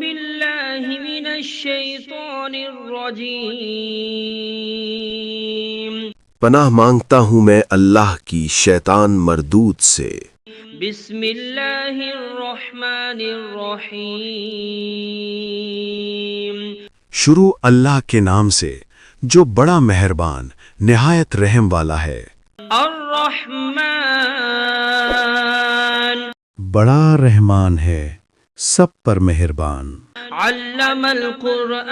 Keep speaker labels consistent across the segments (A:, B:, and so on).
A: بالله من الشيطان الرجيم
B: پناہ مانگتا ہوں میں اللہ کی شیطان مردود سے۔
A: بسم اللہ الرحمن الرحیم
C: شروع اللہ کے نام سے جو بڑا مہربان نہایت رحم والا ہے۔
A: الرحمن
C: بڑا رحمان ہے، سب پر مہربان۔
A: علم القرآن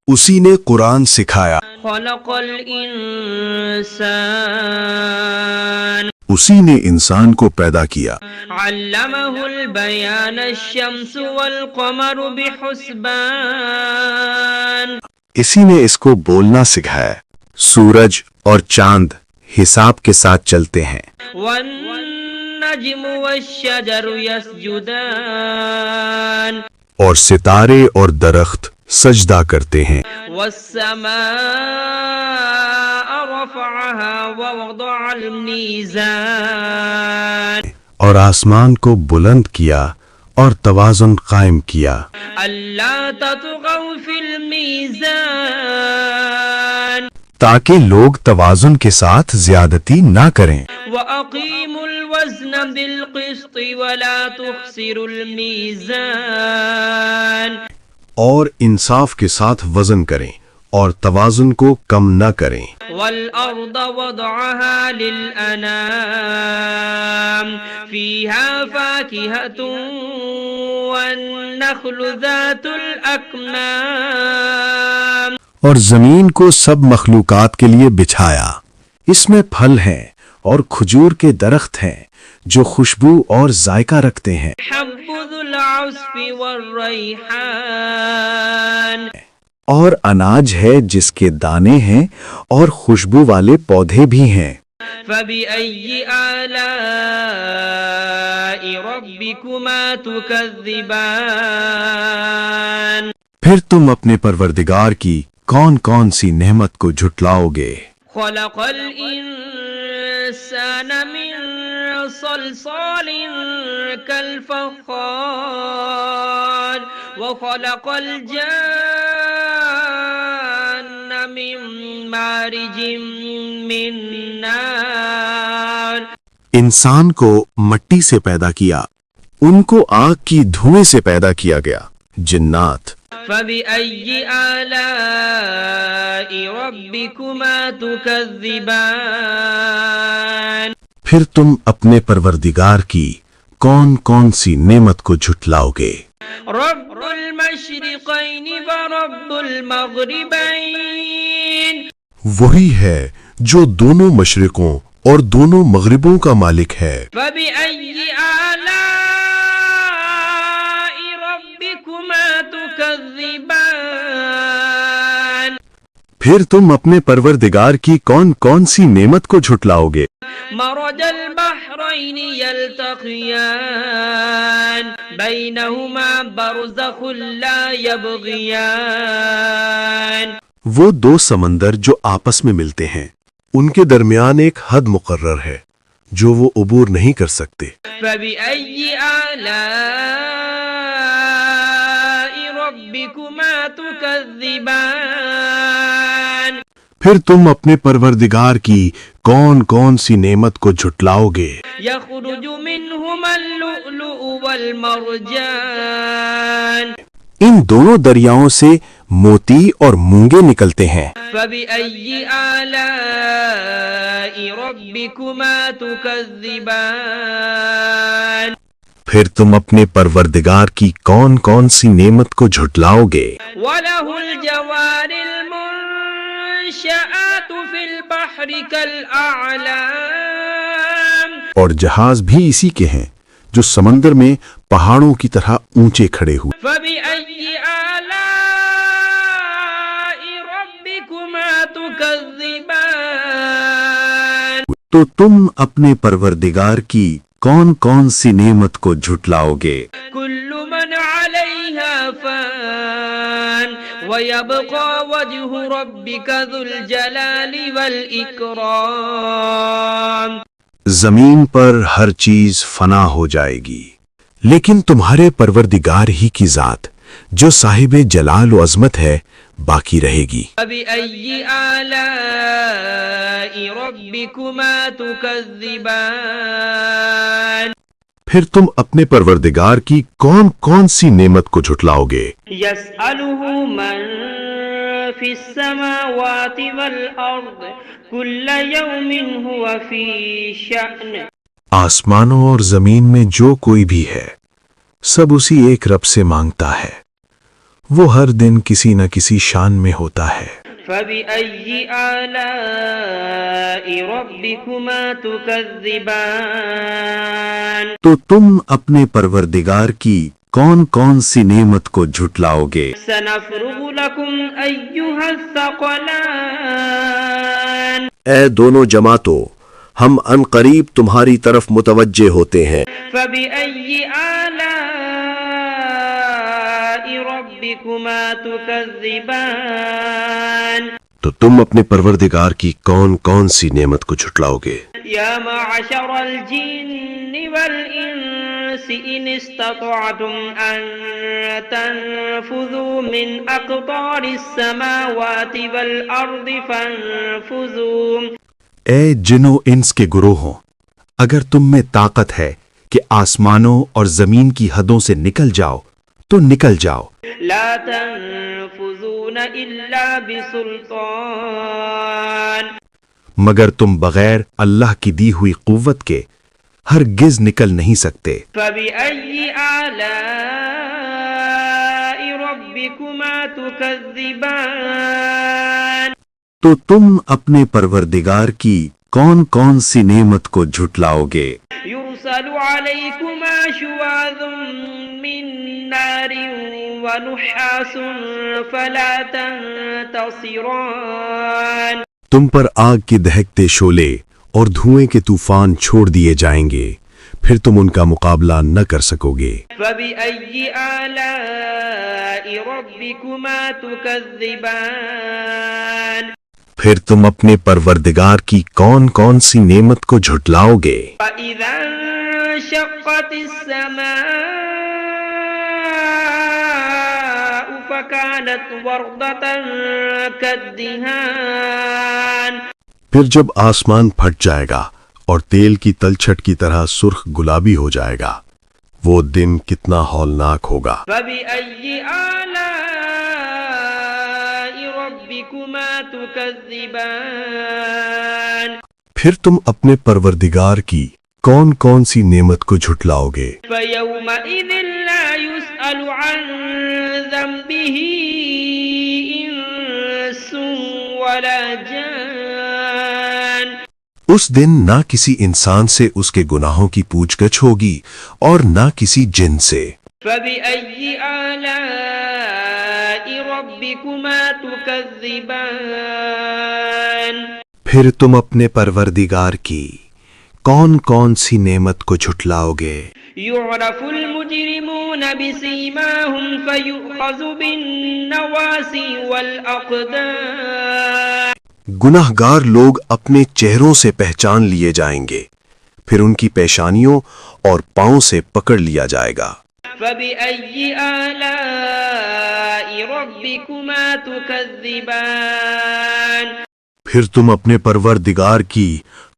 C: اسی نے قرآن سکھایا،
A: خلق الانسان
C: اسی نے انسان کو پیدا کیا۔
A: علمہ البیان الشمس والقمر بحسبان
C: اسی نے اس کو بولنا سکھایا، سورج اور چاند حساب کے ساتھ چلتے ہیں۔
A: والنجم والشجر يسجدان
C: اور ستارے اور درخت سجدہ کرتے ہیں۔
A: والسماء رفعها ووضع الميزان
C: اور آسمان کو بلند کیا اور توازن قائم کیا،
A: ألا تطغوا في الميزان
C: تاکہ لوگ توازن کے ساتھ زیادتی نہ کریں۔
A: وأقيموا الوزن بالقسط ولا تخسروا الميزان
C: اور انصاف کے ساتھ وزن کریں اور توازن کو کم نہ کریں۔
A: والأرض وضعها للأنام فيها فاكهة والنخل ذات الأكمام
C: اور زمین کو سب مخلوقات کے لیے بچھایا، اس میں پھل ہیں اور کھجور کے درخت ہیں جو خوشبو اور ذائقہ رکھتے ہیں۔
A: حب ذو العصف والريحان
C: اور اناج ہے جس کے دانے ہیں اور خوشبو والے پودے بھی ہیں۔
A: فبأي آلاء ربكما تكذبان
C: پھر تم اپنے پروردگار کی کون کون سی نعمت کو جھٹلاؤ گے؟
A: خلق الإنسان من صلصال كالفخار وخلق الجان من مارج من نار
C: انسان کو مٹی سے پیدا کیا، ان کو آگ کی دھوئیں سے پیدا کیا گیا۔ جنات
A: فبأي آلاء ربكما تكذبان
C: پھر تم اپنے پروردگار کی کون کون سی نعمت کو جھٹلاؤ گے؟
A: رب المشرقين ورب المغربين
C: وہی ہے جو دونوں مشرقوں اور دونوں مغربوں کا مالک ہے۔
A: فبأي آلاء ربكما تكذبان
C: پھر تم اپنے پروردگار کی کون کون سی نعمت کو جھٹلاؤ گے؟
A: مرج البحرين يلتقيان بينهما برزخ لا يبغيان
C: وہ دو سمندر جو آپس میں ملتے ہیں، ان کے درمیان ایک حد مقرر ہے جو وہ عبور نہیں کر سکتے۔
A: فبأي آلاء ربكما تكذبان
C: پھر تم اپنے پروردگار کی کون کون سی نعمت کو جھٹلاؤ گے؟
A: يخرج منهما اللؤلؤ والمرجان
C: ان دونوں دریاؤں سے موتی اور مونگے نکلتے ہیں۔
A: فبأي آلاء ربكما تكذبان
C: پھر تم اپنے پروردگار کی کون کون سی نعمت کو جھٹلاؤ گے؟
A: وله الجوار المنشآت في البحر كالأعلام
C: اور جہاز بھی اسی کے ہیں جو سمندر میں پہاڑوں کی طرح اونچے کھڑے ہوئے۔
A: فبأي آلاء ربكما تكذبان
C: تو تم اپنے پروردگار کی کون کون سی نعمت کو جھٹلاؤ گے؟
A: كل من عليها فان ويبقى وجه ربك ذو الجلال والإكرام
C: زمین پر ہر چیز فنا ہو جائے گی، لیکن تمہارے پروردگار ہی کی ذات جو صاحب جلال و عظمت ہے باقی رہے گی۔
A: فبأي آلاء ربكما تكذبان
C: پھر تم اپنے پروردگار کی کون کون سی نعمت کو جھٹلاؤ گے؟
A: يسأله من في السماوات والأرض كل يوم هو في شأن
C: آسمانوں اور زمین میں جو کوئی بھی ہے سب اسی ایک رب سے مانگتا ہے، وہ ہر دن کسی نہ کسی شان میں ہوتا ہے۔
A: فبأي آلاء ربكما تكذبان
C: تو تم اپنے پروردگار کی کون کون سی نعمت کو جھٹلاؤ گے؟
A: سنفرغ لكم أيها الثقلان
B: اے دونوں جماعتوں، ہم ان قریب تمہاری طرف متوجہ ہوتے ہیں۔
A: فبأي آلاء ربكما تكذبان
B: تو تم اپنے پروردگار کی کون کون سی نعمت کو جھٹلاؤ گے؟
A: يا معشر الجن والإنس إن استطعتم أن تنفذوا من أقطار السماوات والأرض فانفذوا
C: اے جن و انس کے گروہوں، اگر تم میں طاقت ہے کہ آسمانوں اور زمین کی حدوں سے نکل جاؤ تو نکل جاؤ،
A: لا تنفذون إلا بسلطان
C: مگر تم بغیر اللہ کی دی ہوئی قوت کے ہرگز نکل نہیں سکتے۔
A: فبأي آلاء ربكما تكذبان
C: تو تم اپنے پروردگار کی کون کون سی نعمت کو جھٹلاؤ گے؟
A: يرسل عليكما شواظ من نار ونحاس فلا تنتصران
C: تم پر آگ کے دہکتے شعلے اور دھوئیں کے طوفان چھوڑ دیے جائیں گے، پھر تم ان کا مقابلہ نہ کر سکو گے۔
A: فبأي آلاء ربكما تكذبان
C: پھر تم اپنے پروردگار کی کون کون سی نعمت کو جھٹلاؤ گے؟
A: فإذا انشقت السماء فكانت وردة كالدهان
C: پھر جب آسمان پھٹ جائے گا اور تیل کی تلچھٹ کی طرح سرخ گلابی ہو جائے گا، وہ دن کتنا ہولناک ہوگا۔
A: فبأي آلاء ربكما تكذبان
C: پھر تم اپنے پروردگار کی کون کون سی نعمت کو جھٹلاؤ گے؟
A: فيومئذ لا يسأل عن ذنبه إنس ولا جان
C: اس دن نہ کسی انسان سے اس کے گناہوں کی پوچھ گچھ ہوگی اور نہ کسی جن سے۔
A: فبأي آلاء ربكما تكذبان
C: پھر تم اپنے پروردگار کی کون کون سی نعمت کو جھٹلاؤ گے؟
A: يعرف المجرمون بسيماهم فيؤخذ بالنواصي والأقدام
C: گناہ گار لوگ اپنے چہروں سے پہچان لیے جائیں گے، پھر ان کی پیشانیوں اور پاؤں سے پکڑ لیا جائے گا۔
A: فبأي آلاء ربكما تكذبان
C: پھر تم اپنے پروردگار کی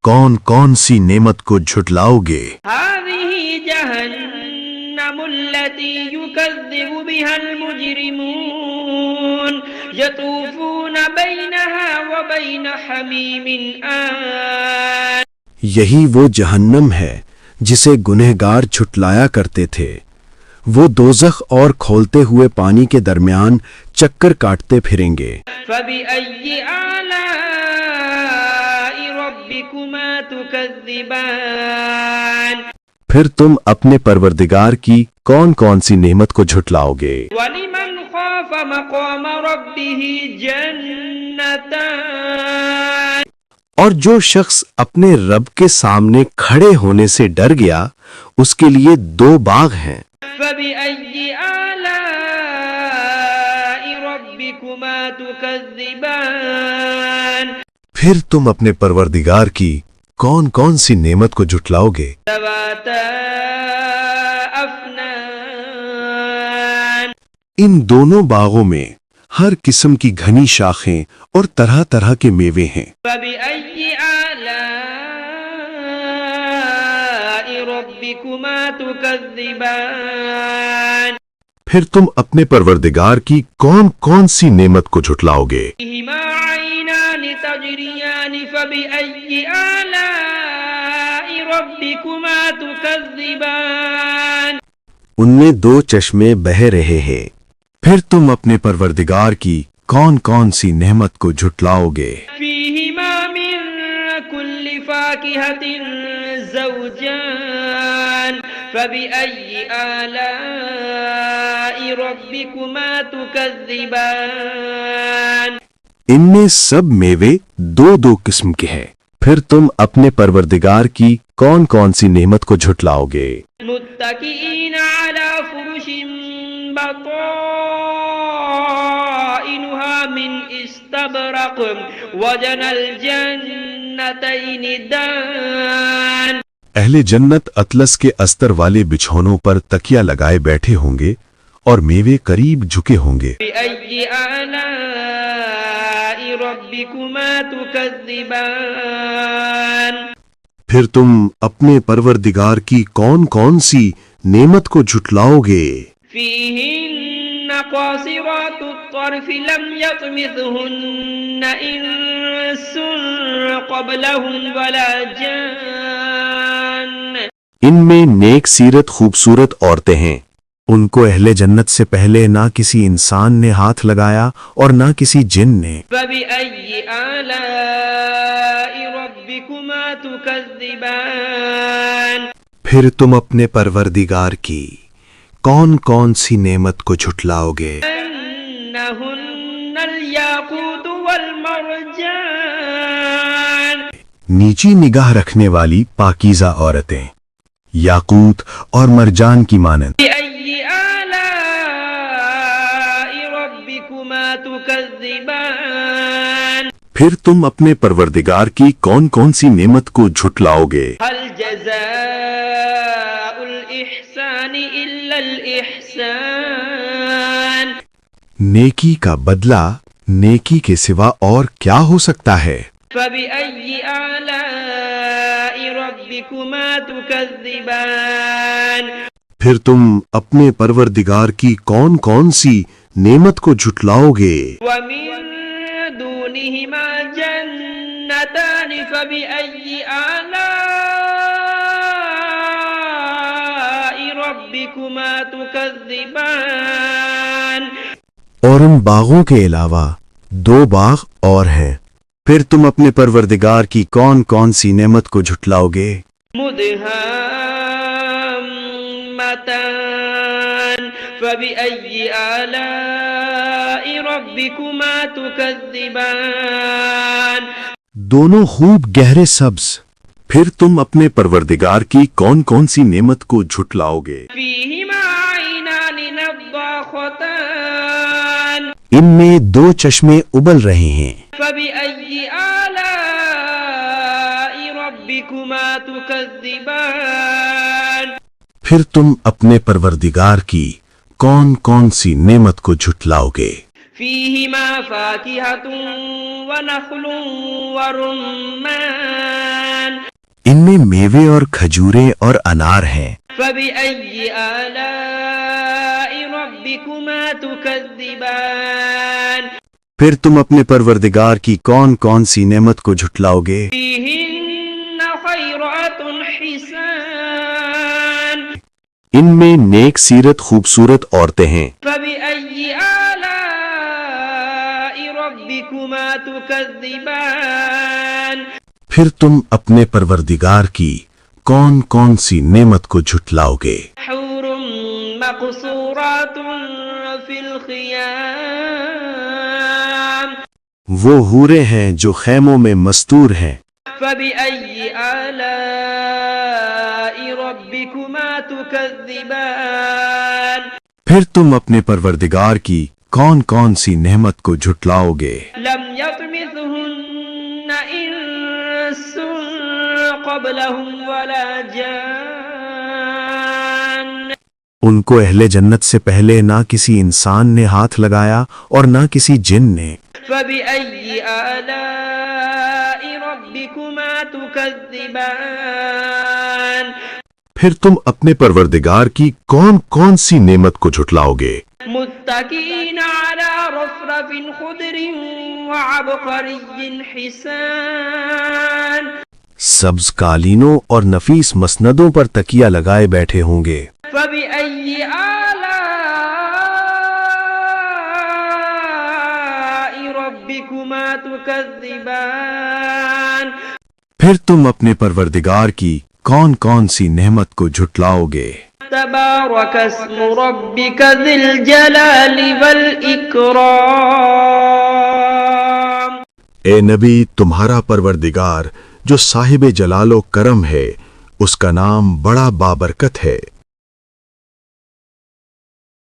C: کون کون سی نعمت کو جھٹلاؤ گے؟
A: هذه جهنم التي يكذب بها المجرمون يطوفون بينها وبين حميم آن
C: یہی وہ جہنم ہے جسے گنہگار جھٹلایا کرتے تھے، وہ دوزخ اور کھولتے ہوئے پانی کے درمیان چکر کاٹتے پھریں گے۔
A: فبأي آلاء ربكما تكذبان
C: پھر تم اپنے پروردگار کی کون کون سی نعمت کو جھٹلاؤ گے؟
A: ولمن خاف مقام ربه جنتان
C: اور جو شخص اپنے رب کے سامنے کھڑے ہونے سے ڈر گیا اس کے لیے 2 باغ ہیں۔
A: فبأي آلاء ربكما تكذبان
C: پھر تم اپنے پروردگار کی کون کون سی نعمت کو جھٹلاؤ گے؟
A: ذواتا أفنان
C: ان دونوں باغوں میں ہر قسم کی گھنی شاخیں اور طرح طرح کے میوے ہیں۔
A: فبأي آلاء ربكما تكذبان
C: پھر تم اپنے پروردگار کی کون کون سی نعمت کو جھٹلاؤ گے؟
A: فيهما عينان تجريان فبأي آلاء ربكما تكذبان
C: ان میں دو چشمے بہہ رہے ہیں، پھر تم اپنے پروردگار کی کون کون سی نعمت کو جھٹلاؤ گے؟
A: فيهما من كل فاكهة زوجان فبأي آلاء ربكما تكذبان
C: ان میں سب میوے دو دو قسم کے ہیں، پھر تم اپنے پروردگار کی کون کون سی نعمت کو جھٹلاؤ گے؟
A: متكئين على فرش بطائنها من استبرق وجنى الجنتين دان
C: اہل جنت اطلس کے استر والے بچھونوں پر تکیہ لگائے بیٹھے ہوں گے اور میوے قریب جھکے ہوں گے۔
A: بأي آلاء ربكما تكذبان
C: پھر تم اپنے پروردگار کی کون کون سی نعمت کو جھٹلاؤ گے؟
A: فيهن قاصرات الطرف لم يطمثهن إنس قبلهم ولا جان
C: ان میں نیک سیرت خوبصورت عورتیں ہیں، ان کو اہل جنت سے پہلے نہ کسی انسان نے ہاتھ لگایا اور نہ کسی جن نے۔
A: فبأي آلاء ربكما تكذبان
C: پھر تم اپنے پروردگار کی کون کون سی نعمت کو جھٹلاؤ گے؟
A: أنهن الياقوت والمرجان
C: نیچی نگاہ رکھنے والی پاکیزہ عورتیں، یاقوت اور مرجان کی مانند۔
A: بأي آلاء ربكما تكذبان
C: پھر تم اپنے پروردگار کی کون کون سی نعمت کو جھٹلاؤ گے؟
A: هل جزاء الإحسان إلا الإحسان
C: نیکی کا بدلہ نیکی کے سوا اور کیا ہو سکتا ہے؟
A: فبأي آلاء ربكما تكذبان
C: پھر تم اپنے پروردگار کی کون کون سی نعمت کو جھٹلاؤ گے؟
A: ومن دونهما جنتان فبأي آلاء ربكما تكذبان
C: اور ان باغوں کے علاوہ دو باغ اور ہیں، پھر تم اپنے پروردگار کی کون کون سی نعمت کو جھٹلاؤ گے؟
A: مدهامتان فبأي آلاء ربكما تكذبان
C: دونوں خوب گہرے سبز، پھر تم اپنے پروردگار کی کون کون سی نعمت کو جھٹلاؤ گے؟
A: فيهما عينان نضاختان
C: ان میں دو چشمے ابل رہے ہیں،
A: فبأي آلاء ربكما تكذبان
C: پھر تم اپنے پروردگار کی کون کون سی نعمت کو جھٹلاؤ گے؟
A: فيهما فاكهة ونخل ورمان
C: ان میں میوے اور کھجوریں اور انار ہیں،
A: فبأي آلاء ربكما تكذبان
C: پھر تم اپنے پروردگار کی کون کون سی نعمت کو جھٹلاؤ گے؟
A: فيهن خيرات حسان
C: ان میں نیک سیرت خوبصورت عورتیں ہیں،
A: فبأي آلاء ربكما تكذبان
C: پھر تم اپنے پروردگار کی کون کون سی نعمت کو جھٹلاؤ گے؟
A: حور مقصورات في الخيام
C: وہ حوریں ہیں جو خیموں میں مستور ہیں،
A: فبأي آلاء ربكما تكذبان
C: پھر تم اپنے پروردگار کی کون کون سی نعمت کو جھٹلاؤ گے؟
A: لم يطمثهن إنس قبلهم ولا جان
C: ان کو اہل جنت سے پہلے نہ کسی انسان نے ہاتھ لگایا اور نہ کسی جن نے.
A: فبأي آلاء ربكما تكذبان
B: پھر تم اپنے پروردگار کی کون کون سی نعمت کو جھٹلاؤ گے؟
A: متكئين على رفرف خضر وعبقري حسان
C: سبز قالینوں اور نفیس مسندوں پر تکیہ لگائے بیٹھے ہوں گے.
A: فبأي آلاء ربكما تكذبان
C: پھر تم اپنے پروردگار کی کون کون سی نعمت کو جھٹلاؤ گے؟
A: تبارك اسم ربك ذي الجلال والإكرام
B: اے نبی، تمہارا پروردگار جو صاحب جلال و کرم ہے، اس کا نام بڑا بابرکت ہے.